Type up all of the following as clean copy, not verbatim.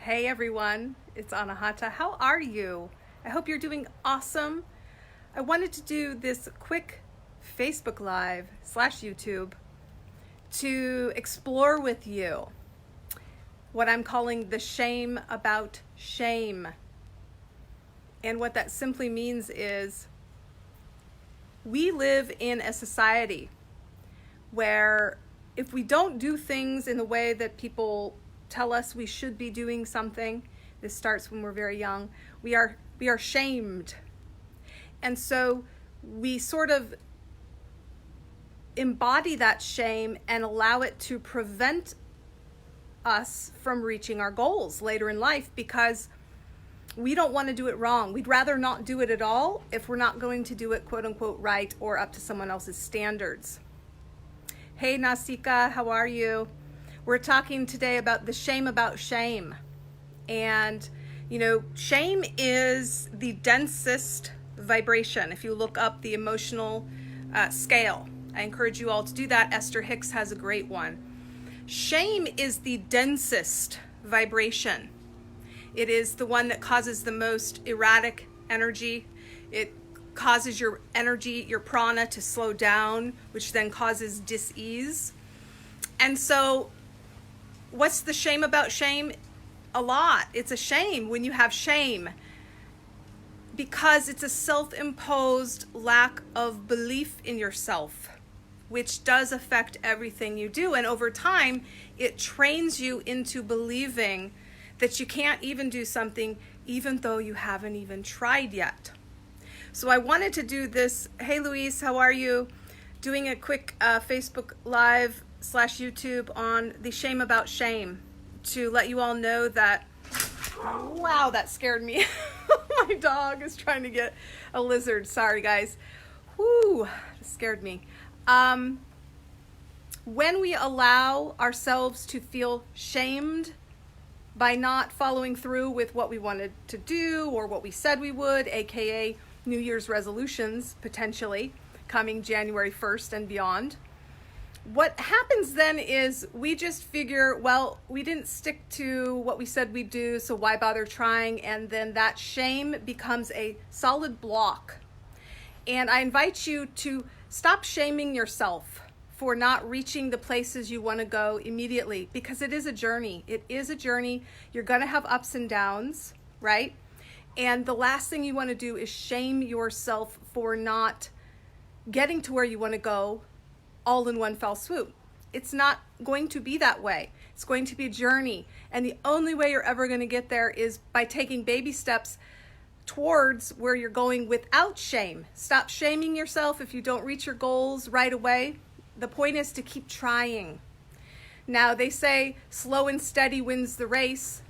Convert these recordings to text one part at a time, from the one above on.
Hey everyone, it's Anahata. How are you? I hope you're doing awesome. I wanted to do this quick Facebook Live / YouTube to explore with you what I'm calling the shame about shame. And what that simply means is we live in a society where if we don't do things in the way that people tell us we should be doing something, this starts when we're very young, we are shamed. And so we sort of embody that shame and allow it to prevent us from reaching our goals later in life because we don't want to do it wrong. We'd rather not do it at all if we're not going to do it quote unquote right or up to someone else's standards. Hey Nasika, how are you? We're talking today about the shame about shame. And, shame is the densest vibration. If you look up the emotional scale, I encourage you all to do that. Esther Hicks has a great one. Shame is the densest vibration. It is the one that causes the most erratic energy. It causes your energy, your prana to slow down, which then causes dis-ease. And so what's the shame about shame? A lot. It's a shame when you have shame because it's a self-imposed lack of belief in yourself, which does affect everything you do. And over time, it trains you into believing that you can't even do something even though you haven't even tried yet. So I wanted to do this. Hey Luis, how are you? Doing a quick Facebook Live / YouTube on the shame about shame to let you all know that, wow, that scared me. My dog is trying to get a lizard. Sorry guys. Whoo, it scared me. When we allow ourselves to feel shamed by not following through with what we wanted to do or what we said we would, aka New Year's resolutions potentially coming January 1st and beyond, what happens then is we just figure, well, we didn't stick to what we said we'd do, so why bother trying? And then that shame becomes a solid block. And I invite you to stop shaming yourself for not reaching the places you want to go immediately, because it is a journey. It is a journey. You're going to have ups and downs, right? And the last thing you want to do is shame yourself for not getting to where you want to go all in one fell swoop. It's not going to be that way. It's going to be a journey. And the only way you're ever going to get there is by taking baby steps towards where you're going without shame. Stop shaming yourself if you don't reach your goals right away. The point is to keep trying. Now, they say slow and steady wins the race,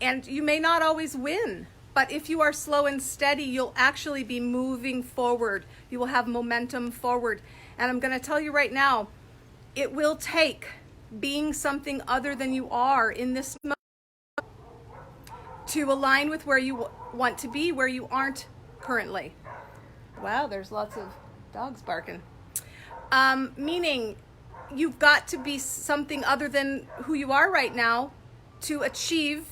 and you may not always win. But if you are slow and steady, you'll actually be moving forward. You will have momentum forward. And I'm going to tell you right now, it will take being something other than you are in this moment to align with where you want to be, where you aren't currently. Wow, there's lots of dogs barking. Meaning you've got to be something other than who you are right now to achieve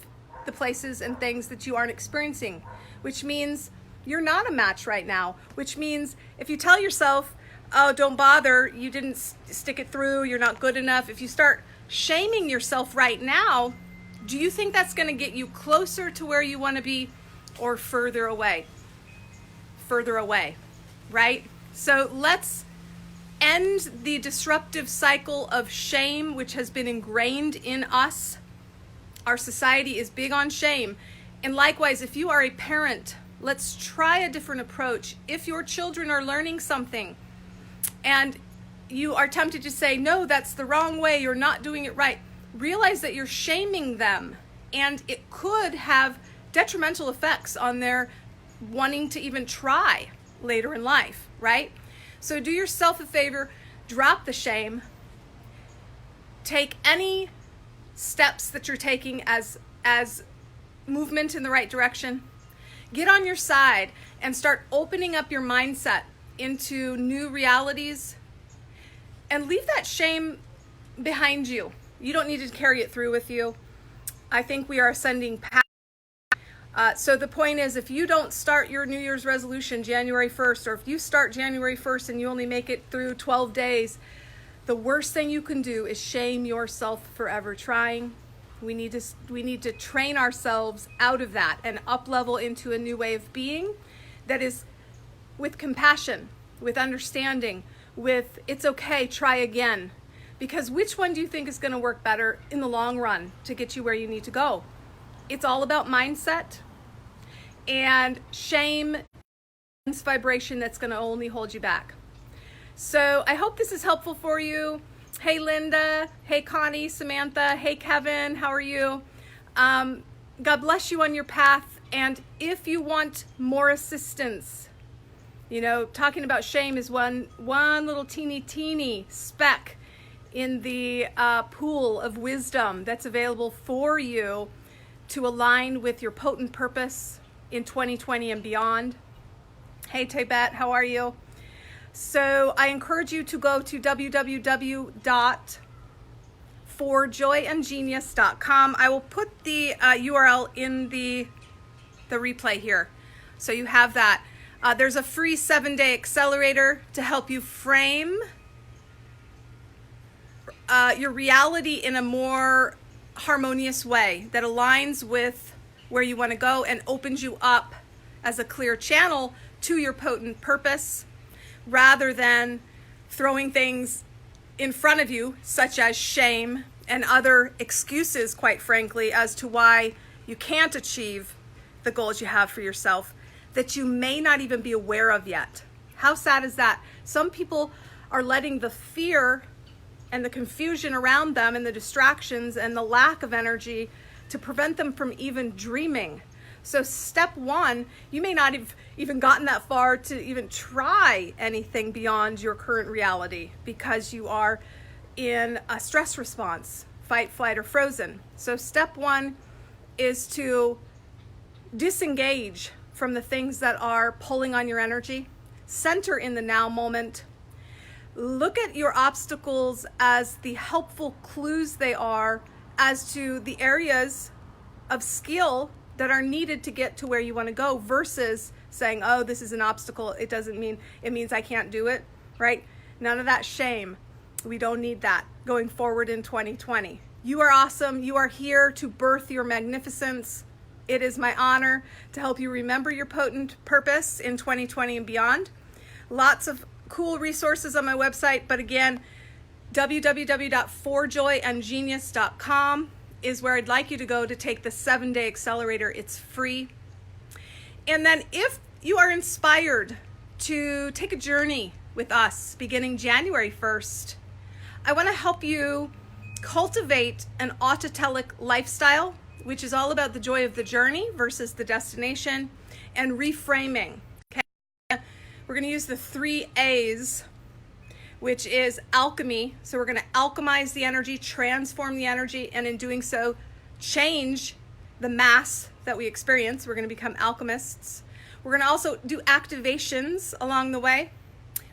the places and things that you aren't experiencing, which means you're not a match right now, which means if you tell yourself, oh, don't bother, you didn't stick it through, you're not good enough, if you start shaming yourself right now, do you think that's going to get you closer to where you want to be or further away? Further away, right? So let's end the disruptive cycle of shame, which has been ingrained in us. Our society is big on shame. And likewise, if you are a parent, let's try a different approach. If your children are learning something and you are tempted to say, no, that's the wrong way, you're not doing it right, realize that you're shaming them. And it could have detrimental effects on their wanting to even try later in life, right? So do yourself a favor, drop the shame, take any steps that you're taking as movement in the right direction. Get on your side and start opening up your mindset into new realities and leave that shame behind you. You don't need to carry it through with you. I think we are ascending past. So the point is, if you don't start your New Year's resolution January 1st, or if you start January 1st and you only make it through 12 days, the worst thing you can do is shame yourself for ever trying. We need to train ourselves out of that and up level into a new way of being that is with compassion, with understanding, with it's okay, try again. Because which one do you think is going to work better in the long run to get you where you need to go? It's all about mindset, and shame is vibration that's going to only hold you back. So I hope this is helpful for you. Hey Linda, hey Connie, Samantha, hey Kevin, how are you? God bless you on your path. And if you want more assistance, talking about shame is one little teeny speck in the pool of wisdom that's available for you to align with your potent purpose in 2020 and beyond. Hey Tibet, how are you? So I encourage you to go to www.forjoyandgenius.com. I will put the URL in the replay here, so you have that. There's a free 7-day accelerator to help you frame your reality in a more harmonious way that aligns with where you want to go and opens you up as a clear channel to your potent purpose, rather than throwing things in front of you, such as shame and other excuses, quite frankly, as to why you can't achieve the goals you have for yourself that you may not even be aware of yet. How sad is that? Some people are letting the fear and the confusion around them and the distractions and the lack of energy to prevent them from even dreaming. So step one, you may not have even gotten that far to even try anything beyond your current reality because you are in a stress response, fight, flight, or frozen. So step one is to disengage from the things that are pulling on your energy. Center in the now moment. Look at your obstacles as the helpful clues they are as to the areas of skill that are needed to get to where you want to go, versus saying, oh, this is an obstacle. It means I can't do it, right? None of that shame. We don't need that going forward in 2020. You are awesome. You are here to birth your magnificence. It is my honor to help you remember your potent purpose in 2020 and beyond. Lots of cool resources on my website, but again, www.forjoyandgenius.com is where I'd like you to go to take the 7-day accelerator. It's free. And then if you are inspired to take a journey with us beginning January 1st, I want to help you cultivate an autotelic lifestyle, which is all about the joy of the journey versus the destination, and reframing. Okay? We're going to use the 3 A's, which is alchemy. So we're going to alchemize the energy, transform the energy, and in doing so, change the mass that we experience. We're going to become alchemists. We're going to also do activations along the way,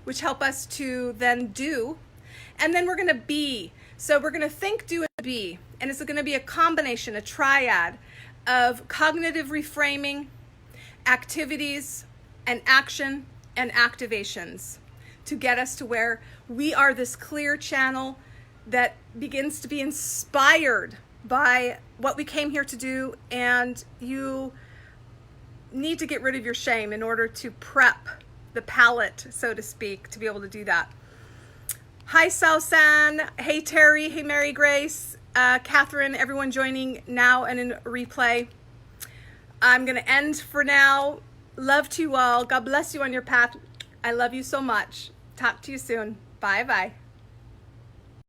which help us to then do. And then we're going to be. So we're going to think, do, and be. And it's going to be a combination, a triad of cognitive reframing, activities, and action and activations to get us to where we are this clear channel that begins to be inspired by what we came here to do. And you need to get rid of your shame in order to prep the palate, so to speak, to be able to do that. Hi, Sausan. Hey, Terry. Hey, Mary Grace. Catherine, everyone joining now and in replay. I'm going to end for now. Love to you all. God bless you on your path. I love you so much. Talk to you soon. Bye-bye.